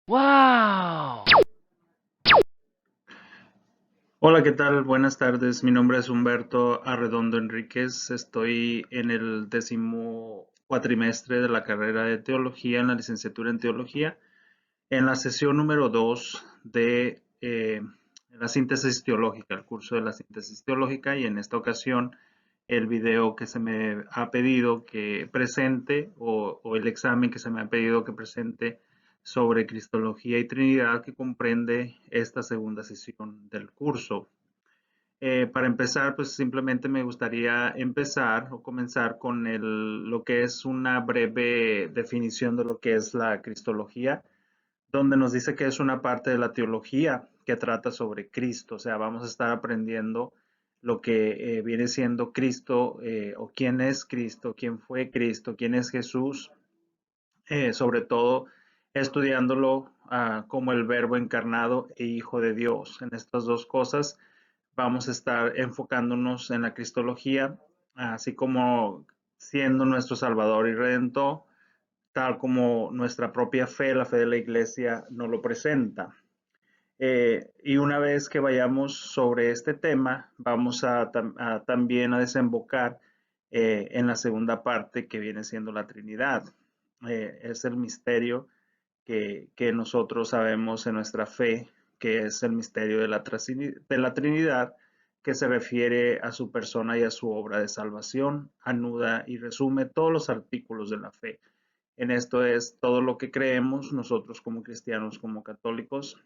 ¡Wow! Hola, ¿qué tal? Buenas tardes. Mi nombre es Humberto Arredondo Enríquez. Estoy en el 10º cuatrimestre de la carrera de Teología, en la licenciatura en Teología, en la sesión número 2 de la síntesis teológica, el curso de la síntesis teológica, y en esta ocasión el video que se me ha pedido que presente o el examen que se me ha pedido que presente sobre Cristología y Trinidad, que comprende esta segunda sesión del curso. Para empezar, pues simplemente me gustaría empezar o comenzar con lo que es una breve definición de lo que es la Cristología, donde nos dice que es una parte de la teología que trata sobre Cristo. O sea, vamos a estar aprendiendo lo que viene siendo Cristo, o quién es Cristo, quién fue Cristo, quién es Jesús, sobre todo estudiándolo como el Verbo encarnado e Hijo de Dios. En estas dos cosas vamos a estar enfocándonos en la Cristología, así como siendo nuestro Salvador y Redentor, tal como nuestra propia fe, la fe de la Iglesia, nos lo presenta. Y una vez que vayamos sobre este tema, vamos también a desembocar en la segunda parte, que viene siendo la Trinidad. Es el misterio que nosotros sabemos en nuestra fe, que es el misterio de la Trinidad, que se refiere a su persona y a su obra de salvación, anuda y resume todos los artículos de la fe. En esto es todo lo que creemos nosotros como cristianos, como católicos,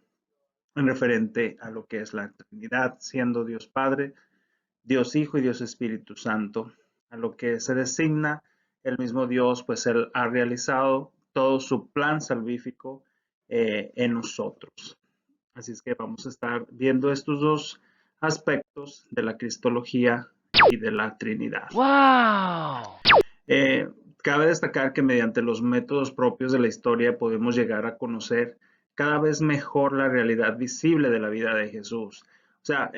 en referente a lo que es la Trinidad, siendo Dios Padre, Dios Hijo y Dios Espíritu Santo. A lo que se designa el mismo Dios, pues Él ha realizado todo su plan salvífico en nosotros. Así es que vamos a estar viendo estos dos aspectos de la Cristología y de la Trinidad. ¡Wow! Eh, Cabe destacar que mediante los métodos propios de la historia podemos llegar a conocer cada vez mejor la realidad visible de la vida de Jesús. O sea,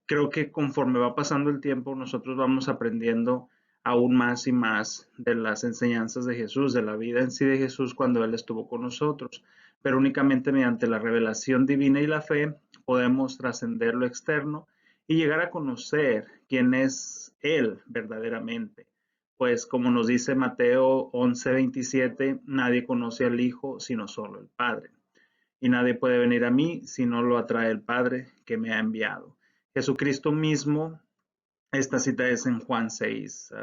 creo que conforme va pasando el tiempo, nosotros vamos aprendiendo aún más y más de las enseñanzas de Jesús, de la vida en sí de Jesús cuando Él estuvo con nosotros. Pero únicamente mediante la revelación divina y la fe podemos trascender lo externo y llegar a conocer quién es Él verdaderamente. Pues como nos dice Mateo 11:27, nadie conoce al Hijo sino solo el Padre. Y nadie puede venir a mí si no lo atrae el Padre que me ha enviado. Jesucristo mismo, esta cita es en Juan 6,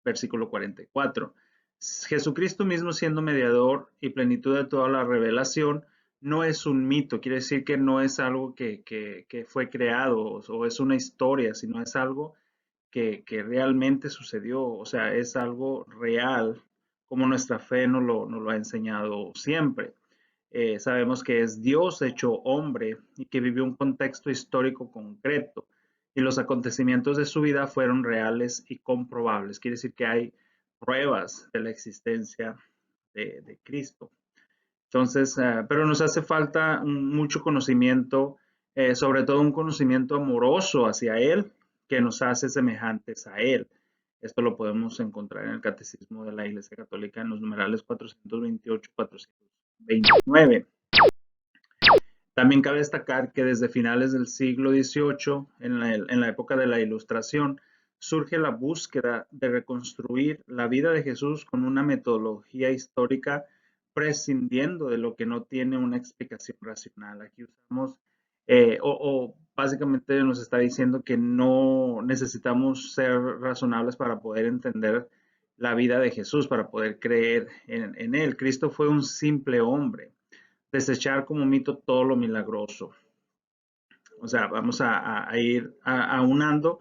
versículo 44. Jesucristo mismo, siendo mediador y plenitud de toda la revelación, no es un mito, quiere decir que no es algo que fue creado o es una historia, sino es algo que realmente sucedió, o sea, es algo real, como nuestra fe nos lo ha enseñado siempre. Sabemos que es Dios hecho hombre y que vivió un contexto histórico concreto y los acontecimientos de su vida fueron reales y comprobables. Quiere decir que hay pruebas de la existencia de Cristo. Entonces, pero nos hace falta mucho conocimiento, sobre todo un conocimiento amoroso hacia Él, que nos hace semejantes a Él. Esto lo podemos encontrar en el Catecismo de la Iglesia Católica en los numerales 428 429. También cabe destacar que desde finales del siglo XVIII, en la época de la Ilustración, surge la búsqueda de reconstruir la vida de Jesús con una metodología histórica, prescindiendo de lo que no tiene una explicación racional. Aquí usamos, o básicamente nos está diciendo que no necesitamos ser razonables para poder entender la vida de Jesús, para poder creer en Él. Cristo fue un simple hombre, desechar como mito todo lo milagroso. O sea, vamos a ir aunando,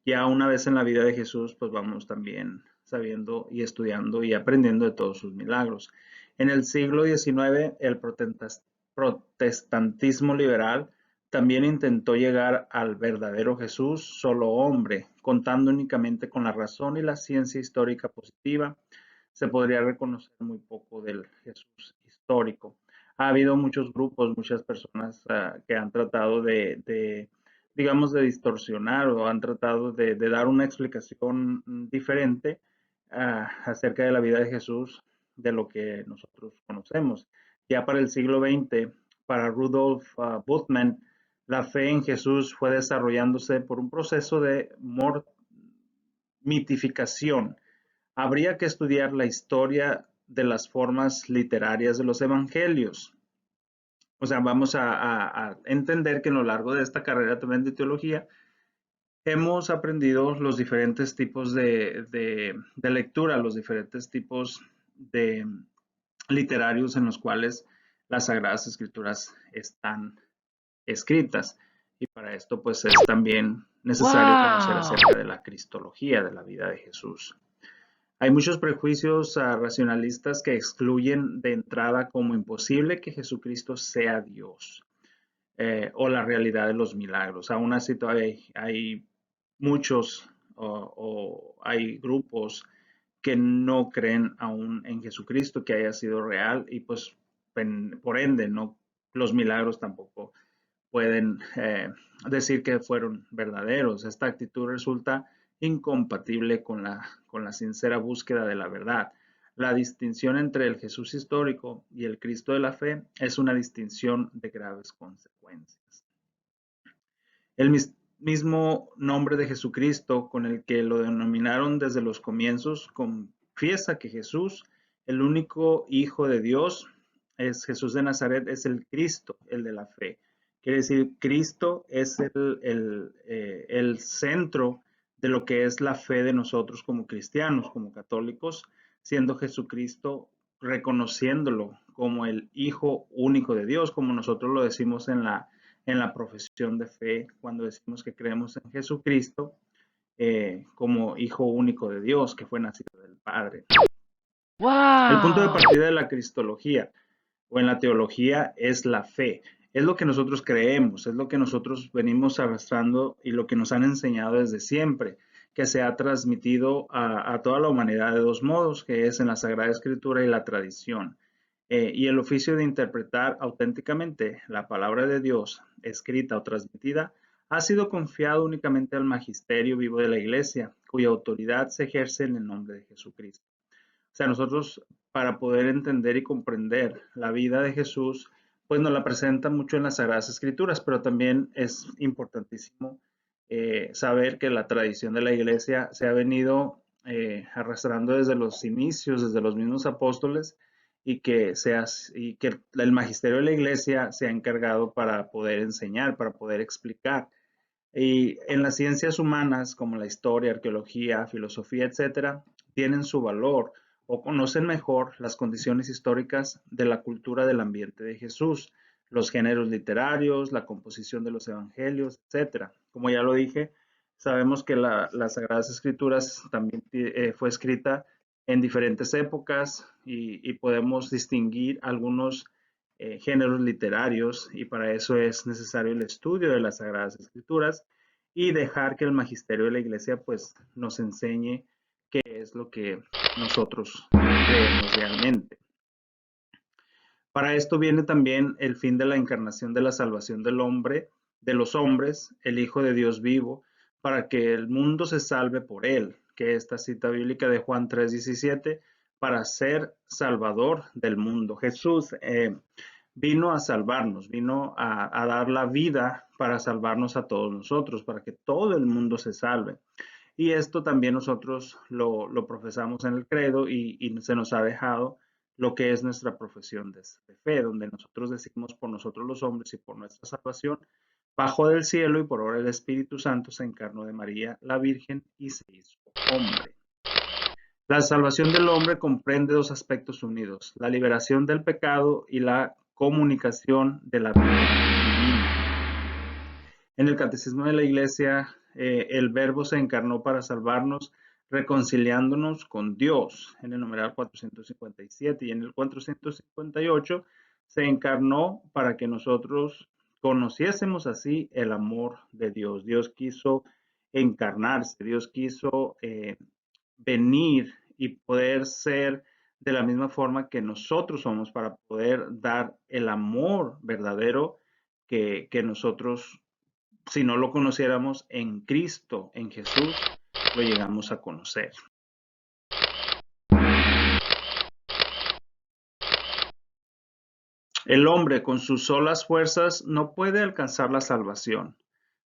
ya una vez en la vida de Jesús, pues vamos también sabiendo y estudiando y aprendiendo de todos sus milagros. En el siglo XIX, el protestantismo liberal también intentó llegar al verdadero Jesús, solo hombre, contando únicamente con la razón y la ciencia histórica positiva. Se podría reconocer muy poco del Jesús histórico. Ha habido muchos grupos, muchas personas que han tratado digamos, de distorsionar o han tratado de dar una explicación diferente acerca de la vida de Jesús de lo que nosotros conocemos. Ya para el siglo XX, para Rudolf Bultmann, la fe en Jesús fue desarrollándose por un proceso de mitificación. Habría que estudiar la historia de las formas literarias de los evangelios. O sea, vamos a entender que a lo largo de esta carrera también de teología hemos aprendido los diferentes tipos de lectura, los diferentes tipos de literarios en los cuales las Sagradas Escrituras están escritas. Y para esto, pues es también necesario conocer Wow. acerca de la cristología de la vida de Jesús. Hay muchos prejuicios racionalistas que excluyen de entrada como imposible que Jesucristo sea Dios o la realidad de los milagros. Aún así, todavía hay muchos o hay grupos que no creen aún en Jesucristo que haya sido real y pues por ende no los milagros tampoco pueden decir que fueron verdaderos. Esta actitud resulta incompatible con la sincera búsqueda de la verdad. La distinción entre el Jesús histórico y el Cristo de la fe es una distinción de graves consecuencias. El mismo nombre de Jesucristo con el que lo denominaron desde los comienzos confiesa que Jesús, el único Hijo de Dios, es Jesús de Nazaret, es el Cristo, el de la fe. Quiere decir, Cristo es el centro de lo que es la fe de nosotros como cristianos, como católicos, siendo Jesucristo reconociéndolo como el Hijo único de Dios, como nosotros lo decimos en la profesión de fe cuando decimos que creemos en Jesucristo como Hijo único de Dios, que fue nacido del Padre. El punto de Wow. partida de la cristología o en la teología es la fe. Es lo que nosotros creemos, es lo que nosotros venimos arrastrando y lo que nos han enseñado desde siempre, que se ha transmitido a toda la humanidad de dos modos, que es en la Sagrada Escritura y la tradición. Y el oficio de interpretar auténticamente la palabra de Dios, escrita o transmitida, ha sido confiado únicamente al magisterio vivo de la Iglesia, cuya autoridad se ejerce en el nombre de Jesucristo. O sea, nosotros para poder entender y comprender la vida de Jesús, pues nos la presenta mucho en las Sagradas Escrituras, pero también es importantísimo saber que la tradición de la iglesia se ha venido arrastrando desde los inicios, desde los mismos apóstoles, y que el magisterio de la iglesia se ha encargado para poder enseñar, para poder explicar. Y en las ciencias humanas, como la historia, arqueología, filosofía, etcétera, tienen su valor o conocen mejor las condiciones históricas de la cultura del ambiente de Jesús, los géneros literarios, la composición de los evangelios, etcétera. Como ya lo dije, sabemos que las Sagradas Escrituras también fue escrita en diferentes épocas y podemos distinguir algunos géneros literarios y para eso es necesario el estudio de las Sagradas Escrituras y dejar que el magisterio de la iglesia pues nos enseñe qué es lo que nosotros creemos realmente. Para esto viene también el fin de la encarnación de la salvación del hombre, de los hombres, el Hijo de Dios vivo, para que el mundo se salve por él, que esta cita bíblica de Juan 3:17, para ser salvador del mundo. Jesús vino a salvarnos, vino a dar la vida para salvarnos a todos nosotros, para que todo el mundo se salve. Y esto también nosotros lo profesamos en el credo y se nos ha dejado lo que es nuestra profesión de fe, donde nosotros decimos por nosotros los hombres y por nuestra salvación, bajó del cielo y por obra del Espíritu Santo se encarnó de María, la Virgen, y se hizo hombre. La salvación del hombre comprende dos aspectos unidos, la liberación del pecado y la comunicación de la vida divina. En el Catecismo de la Iglesia, el Verbo se encarnó para salvarnos, reconciliándonos con Dios, en el numeral 457, y en el 458 se encarnó para que nosotros conociésemos así el amor de Dios. Dios quiso encarnarse, Dios quiso venir y poder ser de la misma forma que nosotros somos para poder dar el amor verdadero que nosotros, si no lo conociéramos en Cristo, en Jesús, lo llegamos a conocer. El hombre con sus solas fuerzas no puede alcanzar la salvación.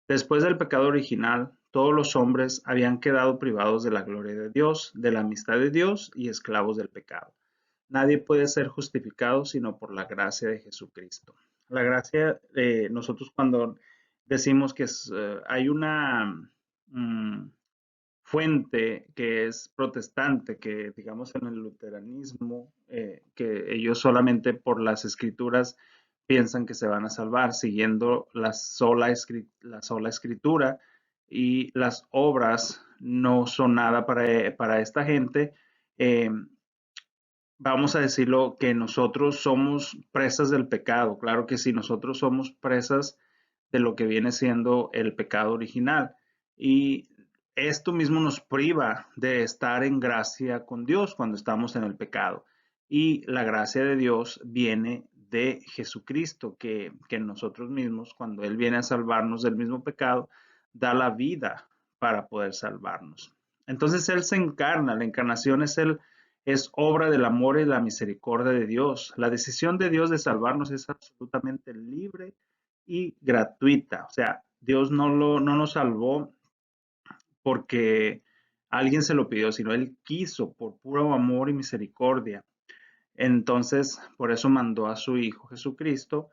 Después del pecado original, todos los hombres habían quedado privados de la gloria de Dios, de la amistad de Dios y esclavos del pecado. Nadie puede ser justificado sino por la gracia de Jesucristo. La gracia, nosotros cuando decimos que hay una fuente que es protestante, que digamos en el luteranismo, que ellos solamente por las escrituras piensan que se van a salvar, siguiendo la sola escritura, y las obras no son nada para esta gente. Eh, Vamos a decirlo, que nosotros somos presas del pecado. Claro que sí, nosotros somos presas de lo que viene siendo el pecado original. Y esto mismo nos priva de estar en gracia con Dios cuando estamos en el pecado. Y la gracia de Dios viene de Jesucristo, que nosotros mismos, cuando Él viene a salvarnos del mismo pecado, da la vida para poder salvarnos. Entonces Él se encarna, la encarnación es obra del amor y la misericordia de Dios. La decisión de Dios de salvarnos es absolutamente libre y gratuita. O sea, Dios no nos salvó porque alguien se lo pidió, sino Él quiso por puro amor y misericordia. Entonces, por eso mandó a su Hijo Jesucristo.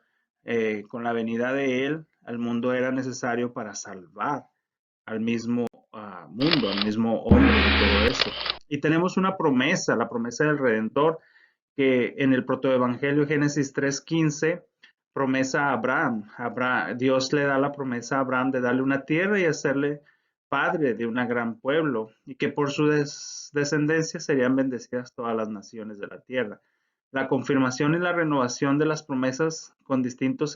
Con la venida de Él al mundo era necesario para salvar al mismo mundo, al mismo hombre y todo eso. Y tenemos una promesa, la promesa del Redentor, que en el protoevangelio Génesis 3:15 promesa a Abraham. Dios le da la promesa a Abraham de darle una tierra y hacerle padre de un gran pueblo, y que por su descendencia serían bendecidas todas las naciones de la tierra. La confirmación y la renovación de las promesas con distintos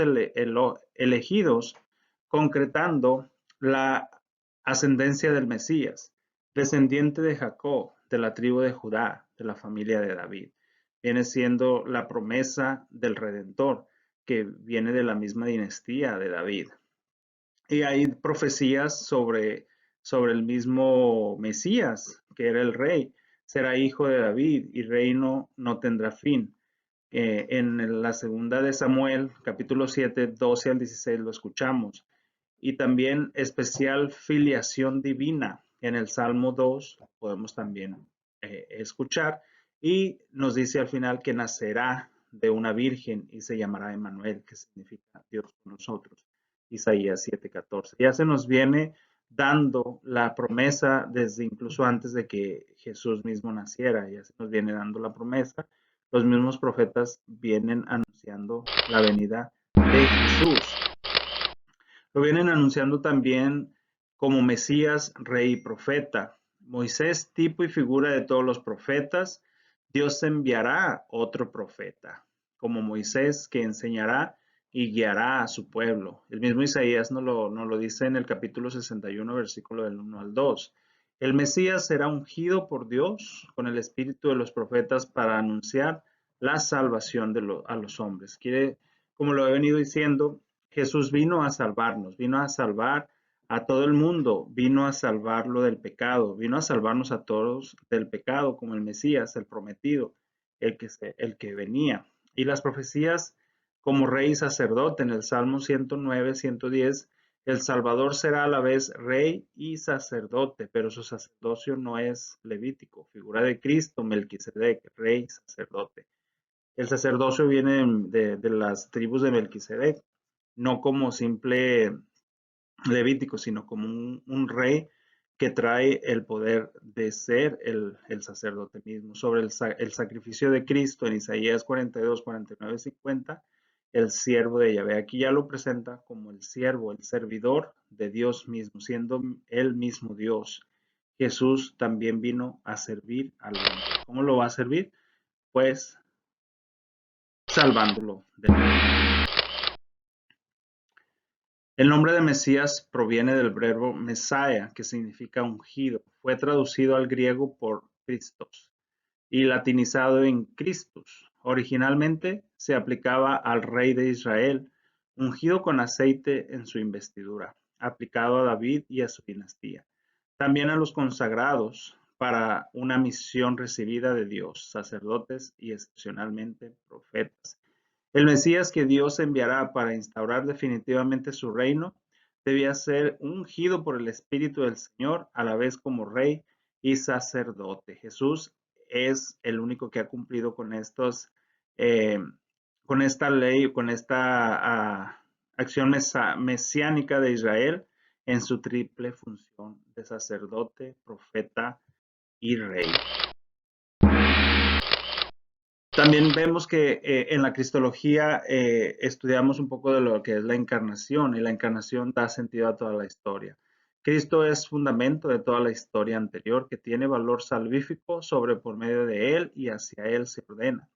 elegidos, concretando la ascendencia del Mesías, descendiente de Jacob, de la tribu de Judá, de la familia de David. Viene siendo la promesa del Redentor, que viene de la misma dinastía de David. Y hay profecías sobre el mismo Mesías, que era el rey. Será hijo de David y reino no tendrá fin. En la segunda de Samuel, capítulo 7, 12 al 16, lo escuchamos. Y también especial filiación divina. En el Salmo 2 podemos también escuchar. Y nos dice al final que nacerá de una virgen y se llamará Emmanuel, que significa Dios con nosotros. Isaías 7:14. Ya se nos viene dando la promesa desde incluso antes de que Jesús mismo naciera, ya se nos viene dando la promesa. Los mismos profetas vienen anunciando la venida de Jesús. Lo vienen anunciando también como Mesías, rey y profeta. Moisés, tipo y figura de todos los profetas. Dios enviará otro profeta, como Moisés, que enseñará y guiará a su pueblo. El mismo Isaías nos lo dice en el capítulo 61, versículo del 1 al 2. El Mesías será ungido por Dios con el espíritu de los profetas para anunciar la salvación a los hombres. Como lo he venido diciendo, Jesús vino a salvarnos, vino a salvar a todo el mundo, vino a salvarlo del pecado, vino a salvarnos a todos del pecado, como el Mesías, el prometido, el que venía. Y las profecías como rey y sacerdote en el Salmo 109, 110, el Salvador será a la vez rey y sacerdote, pero su sacerdocio no es levítico, figura de Cristo, Melquisedec, rey y sacerdote. El sacerdocio viene de las tribus de Melquisedec, no como simple levítico, sino como rey que trae el poder de ser el sacerdote mismo. Sobre el sacrificio de Cristo en Isaías 42, 49, 50, el siervo de Yahvé. Aquí ya lo presenta como el siervo, el servidor de Dios mismo, siendo él mismo Dios. Jesús también vino a servir al hombre. ¿Cómo lo va a servir? Pues salvándolo del mundo. El nombre de Mesías proviene del verbo Messiah, que significa ungido. Fue traducido al griego por Christos y latinizado en Christus. Originalmente se aplicaba al rey de Israel, ungido con aceite en su investidura, aplicado a David y a su dinastía. También a los consagrados para una misión recibida de Dios, sacerdotes y excepcionalmente profetas. El Mesías que Dios enviará para instaurar definitivamente su reino debía ser ungido por el Espíritu del Señor, a la vez como rey y sacerdote. Jesús es el único que ha cumplido eh, con esta ley, con esta acción mesiánica de Israel en su triple función de sacerdote, profeta y rey. También vemos que en la cristología estudiamos un poco de lo que es la encarnación, y la encarnación da sentido a toda la historia. Cristo es fundamento de toda la historia anterior, que tiene valor salvífico sobre por medio de él y hacia él se ordena.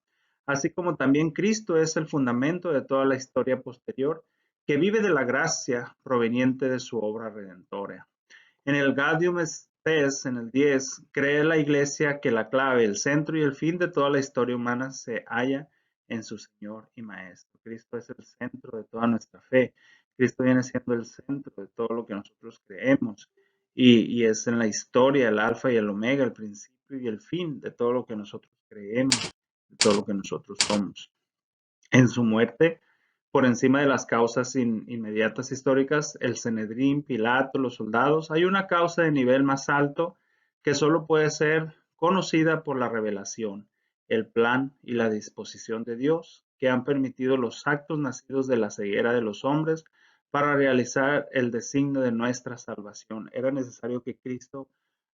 Así como también Cristo es el fundamento de toda la historia posterior, que vive de la gracia proveniente de su obra redentora. En el Gaudium Spes, en el 10, cree la Iglesia que la clave, el centro y el fin de toda la historia humana se halla en su Señor y Maestro. Cristo es el centro de toda nuestra fe. Cristo viene siendo el centro de todo lo que nosotros creemos. Y es en la historia el alfa y el omega, el principio y el fin de todo lo que nosotros creemos, de todo lo que nosotros somos. En su muerte, por encima de las causas inmediatas históricas, el Sanedrín, Pilato, los soldados, hay una causa de nivel más alto que solo puede ser conocida por la revelación, el plan y la disposición de Dios, que han permitido los actos nacidos de la ceguera de los hombres para realizar el designio de nuestra salvación. Era necesario que Cristo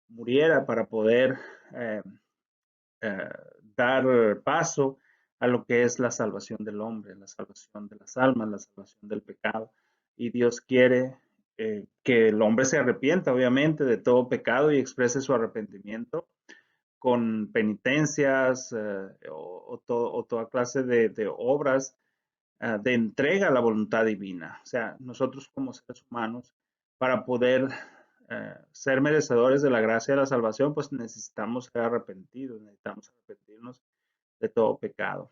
muriera para poder eh, eh, dar paso a lo que es la salvación del hombre, la salvación de las almas, la salvación del pecado. Y Dios quiere que el hombre se arrepienta, obviamente, de todo pecado y exprese su arrepentimiento con penitencias o toda clase de obras de entrega a la voluntad divina. O sea, nosotros como seres humanos, para poder ser merecedores de la gracia de la salvación, pues necesitamos ser arrepentidos, necesitamos arrepentirnos de todo pecado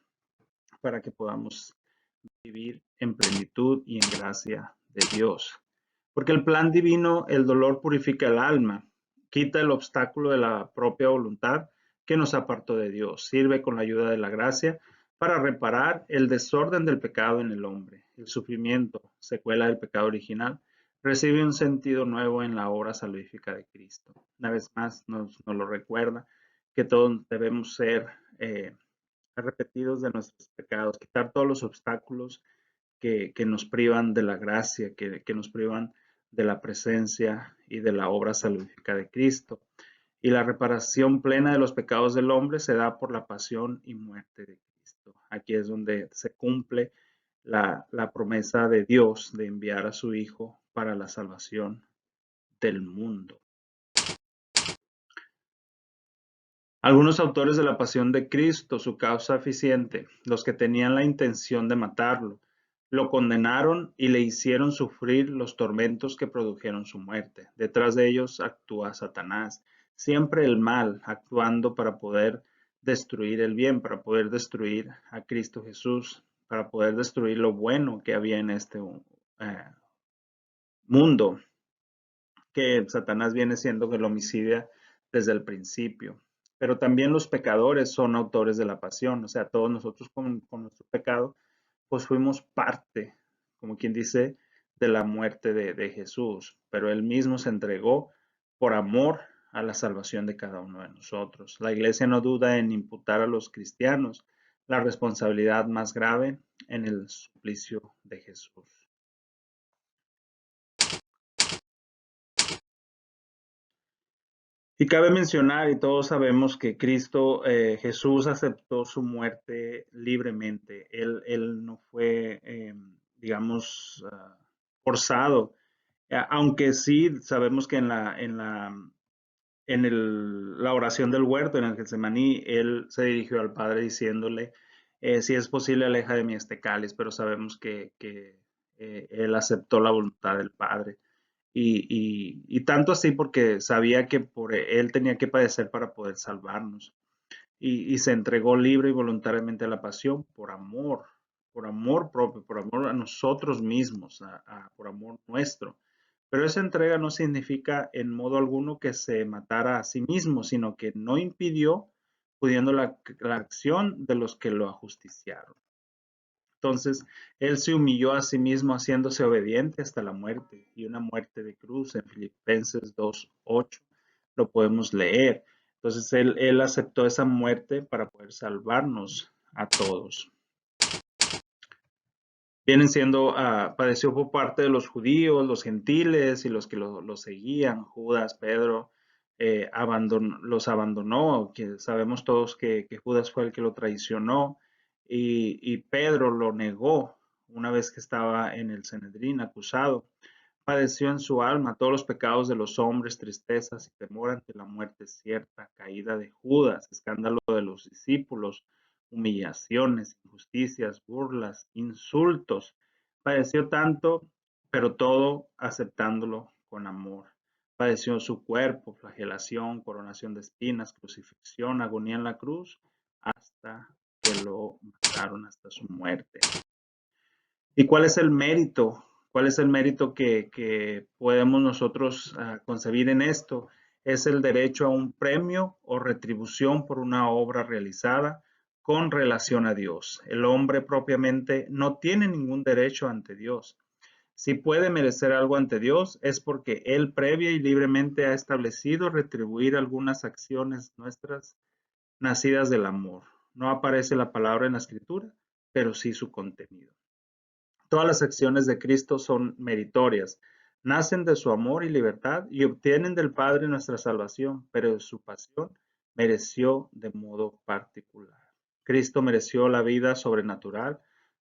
para que podamos vivir en plenitud y en gracia de Dios. Porque el plan divino, el dolor purifica el alma, quita el obstáculo de la propia voluntad que nos apartó de Dios, sirve con la ayuda de la gracia para reparar el desorden del pecado en el hombre. El sufrimiento, secuela del pecado original, recibe un sentido nuevo en la obra salvífica de Cristo. Una vez más nos lo recuerda que todos debemos ser arrepentidos de nuestros pecados, quitar todos los obstáculos que nos privan de la gracia, que nos privan de la presencia y de la obra salvífica de Cristo. Y la reparación plena de los pecados del hombre se da por la pasión y muerte de Cristo. Aquí es donde se cumple la promesa de Dios de enviar a su Hijo para la salvación del mundo. Algunos autores de la pasión de Cristo, su causa eficiente, los que tenían la intención de matarlo, lo condenaron y le hicieron sufrir los tormentos que produjeron su muerte. Detrás de ellos actúa Satanás, siempre el mal, actuando para poder destruir el bien, para poder destruir a Cristo Jesús, para poder destruir lo bueno que había en este mundo, que Satanás viene siendo el homicidio desde el principio. Pero también los pecadores son autores de la pasión, o sea, todos nosotros con nuestro pecado, pues fuimos parte, como quien dice, de la muerte de Jesús, pero él mismo se entregó por amor a la salvación de cada uno de nosotros. La iglesia no duda en imputar a los cristianos la responsabilidad más grave en el suplicio de Jesús. Y cabe mencionar, y todos sabemos que Cristo, Jesús aceptó su muerte libremente. Él no fue, digamos, forzado. Aunque sí sabemos que en la oración del huerto, en el Getsemaní, él se dirigió al Padre diciéndole, si es posible, aleja de mí este cáliz, pero sabemos que él aceptó la voluntad del Padre. Y tanto así porque sabía que por él tenía que padecer para poder salvarnos. Y se entregó libre y voluntariamente a la pasión por amor propio, por amor a nosotros mismos, por amor nuestro. Pero esa entrega no significa en modo alguno que se matara a sí mismo, sino que no impidió pudiendo la acción de los que lo ajusticiaron. Entonces, Él se humilló a sí mismo haciéndose obediente hasta la muerte y una muerte de cruz en Filipenses 2:8 lo podemos leer. Entonces, él aceptó esa muerte para poder salvarnos a todos. Vienen siendo, padeció por parte de los judíos, los gentiles y los que lo seguían. Judas, Pedro, los abandonó, que sabemos todos que Judas fue el que lo traicionó y Pedro lo negó una vez que estaba en el Sanedrín acusado. Padeció en su alma todos los pecados de los hombres, tristezas y temor ante la muerte cierta, caída de Judas, escándalo de los discípulos, humillaciones, injusticias, burlas, insultos. Padeció tanto, pero todo aceptándolo con amor. Padeció su cuerpo, flagelación, coronación de espinas, crucifixión, agonía en la cruz, hasta que lo mataron, hasta su muerte. ¿Y cuál es el mérito? ¿Cuál es el mérito que podemos nosotros concebir en esto? Es el derecho a un premio o retribución por una obra realizada con relación a Dios. El hombre propiamente no tiene ningún derecho ante Dios. Si puede merecer algo ante Dios es porque Él previa y libremente ha establecido retribuir algunas acciones nuestras nacidas del amor. No aparece la palabra en la escritura, pero sí su contenido. Todas las acciones de Cristo son meritorias, nacen de su amor y libertad y obtienen del Padre nuestra salvación, pero de su pasión mereció de modo particular. Cristo mereció la vida sobrenatural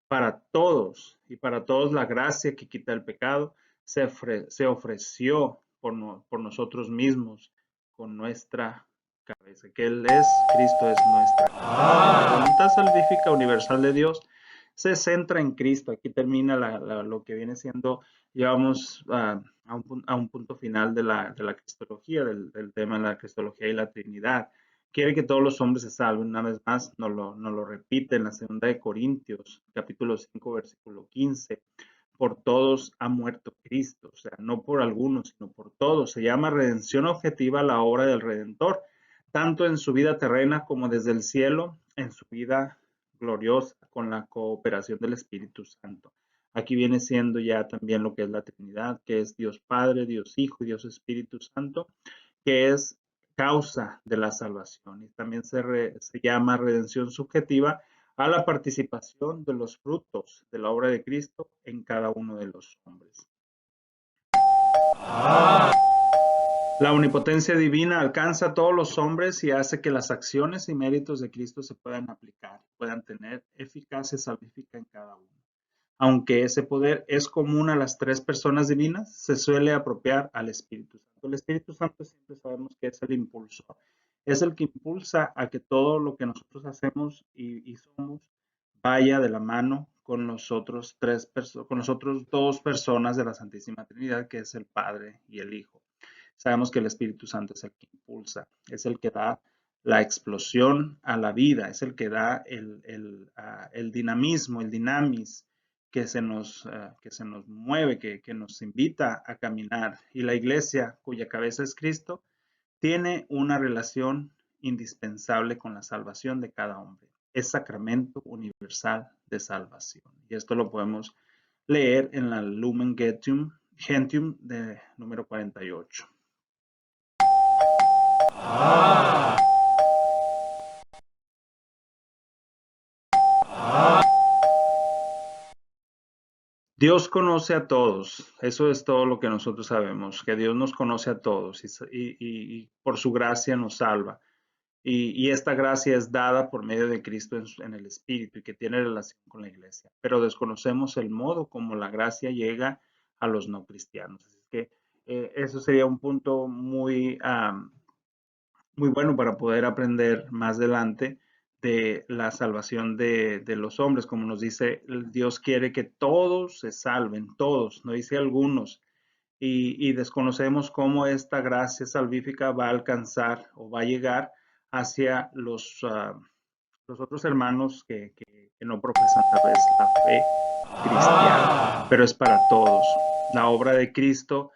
para todos y para todos la gracia que quita el pecado se ofreció por nosotros mismos con nuestra cabeza, que Él es, Cristo es nuestra cabeza. La voluntad salvífica universal de Dios se centra en Cristo. Aquí termina lo que viene siendo, llevamos a un punto final de la cristología, del tema de la cristología y la Trinidad. Quiere que todos los hombres se salven. Una vez más, nos lo repite en la segunda de Corintios, capítulo 5, versículo 15. Por todos ha muerto Cristo, o sea, no por algunos, sino por todos. Se llama redención objetiva la obra del Redentor, tanto en su vida terrena como desde el cielo, en su vida gloriosa, con la cooperación del Espíritu Santo. Aquí viene siendo ya también lo que es la Trinidad, que es Dios Padre, Dios Hijo y Dios Espíritu Santo, que es causa de la salvación. Y también se llama redención subjetiva a la participación de los frutos de la obra de Cristo en cada uno de los hombres. La omnipotencia divina alcanza a todos los hombres y hace que las acciones y méritos de Cristo se puedan aplicar, puedan tener eficacia salvífica en cada uno. Aunque ese poder es común a las tres personas divinas, se suele apropiar al Espíritu Santo. El Espíritu Santo siempre sabemos que es el impulsor, es el que impulsa a que todo lo que nosotros hacemos y somos vaya de la mano con nosotros con nosotros dos personas de la Santísima Trinidad, que es el Padre y el Hijo. Sabemos que el Espíritu Santo es el que impulsa, es el que da la explosión a la vida, es el que da el dinamismo, el dinamis que se nos mueve, que nos invita a caminar. Y la iglesia, cuya cabeza es Cristo, tiene una relación indispensable con la salvación de cada hombre. Es sacramento universal de salvación. Y esto lo podemos leer en la Lumen Gentium de número 48. Dios conoce a todos, eso es todo lo que nosotros sabemos, que Dios nos conoce a todos y por su gracia nos salva. Y esta gracia es dada por medio de Cristo en el Espíritu y que tiene relación con la iglesia. Pero desconocemos el modo como la gracia llega a los no cristianos. Así que eso sería un punto muy bueno para poder aprender más adelante de la salvación de los hombres. Como nos dice, Dios quiere que todos se salven, todos, no dice algunos. Y desconocemos cómo esta gracia salvífica va a alcanzar o va a llegar hacia los otros hermanos que no profesan tal vez la fe cristiana, pero es para todos. La obra de Cristo,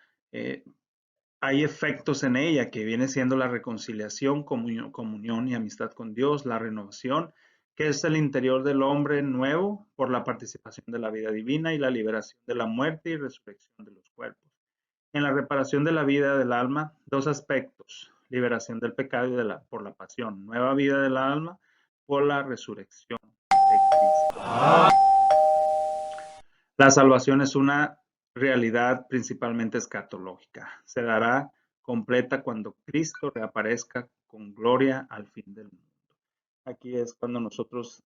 hay efectos en ella que viene siendo la reconciliación, comunión y amistad con Dios, la renovación, que es el interior del hombre nuevo por la participación de la vida divina y la liberación de la muerte y resurrección de los cuerpos. En la reparación de la vida del alma, dos aspectos: liberación del pecado y por la pasión, nueva vida del alma por la resurrección de Cristo. La salvación es una realidad principalmente escatológica. Se dará completa cuando Cristo reaparezca con gloria al fin del mundo. Aquí es cuando nosotros,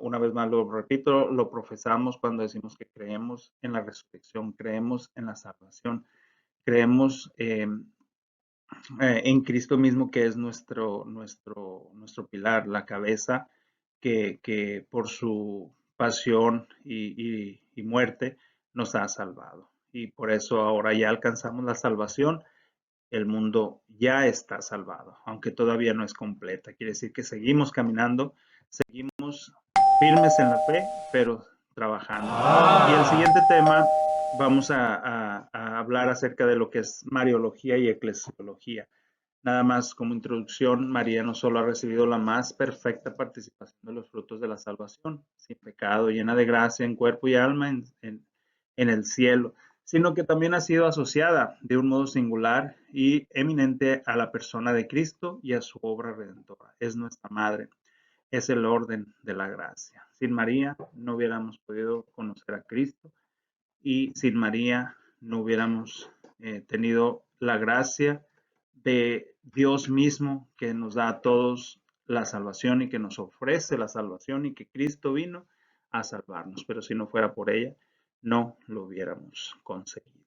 una vez más lo repito, lo profesamos cuando decimos que creemos en la resurrección, creemos en la salvación, creemos en Cristo mismo, que es nuestro pilar, la cabeza que por su pasión y muerte nos ha salvado. Y por eso ahora ya alcanzamos la salvación. El mundo ya está salvado, aunque todavía no es completa. Quiere decir que seguimos caminando, seguimos firmes en la fe, pero trabajando. Y el siguiente tema, vamos a hablar acerca de lo que es Mariología y Eclesiología. Nada más como introducción, María no solo ha recibido la más perfecta participación de los frutos de la salvación, sin pecado, llena de gracia en cuerpo y alma en el cielo, sino que también ha sido asociada de un modo singular y eminente a la persona de Cristo y a su obra redentora. Es nuestra madre, es el orden de la gracia. Sin María no hubiéramos podido conocer a Cristo, y sin María no hubiéramos tenido la gracia de Dios mismo, que nos da a todos la salvación y que nos ofrece la salvación, y que Cristo vino a salvarnos. Pero si no fuera por ella, no lo hubiéramos conseguido.